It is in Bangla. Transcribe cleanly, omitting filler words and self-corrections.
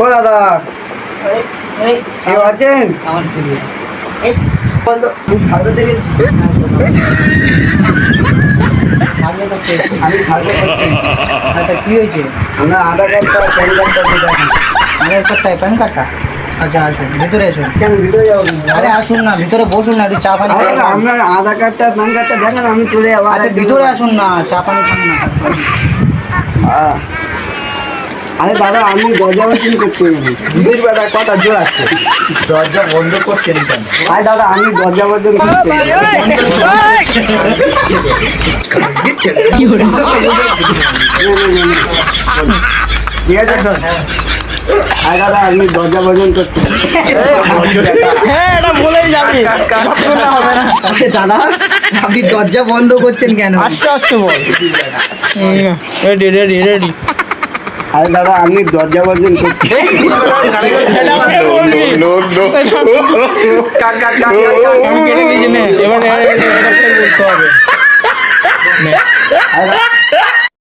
ও দাদা কেউ আছেন? সাথে থেকে আমি সাথে আচ্ছা কি হয়েছে? আপনার আধার কার্ডটা প্যান কার্ডটা আধার কার্ডটা প্যান কার্ডটা? আচ্ছা আসুন ভিতরে আসুন। কেন ভিতরে যাবো? আরে আসুন না, ভিতরে বসুন না, একটু চা পানি খান। আপনার আধার কার্ডটা প্যান কার্ডটা দেখেন, আমি চলে যাবো। আচ্ছা ভিতরে আসুন না, চা পানি খান না। আরে দাদা আমি দরজা বন্ধ করতে দিদির বেলা কথা জোর আছে, দরজা বন্ধ করছেন কেন? আরে দাদা আমি দরজা বন্ধ করতে ঠিক আছে স্যার। আরে দাদা আমি দরজা বন্ধ করতে হ্যাঁ এটা বলেই যাবি, হবে না। দাদা আপনি দরজা বন্ধ করছেন কেন? আস্তে আস্তে বল। Ready ready ready. আরে দাদা আমি দরজা বন্ধ করতে এবার বলতে হবে।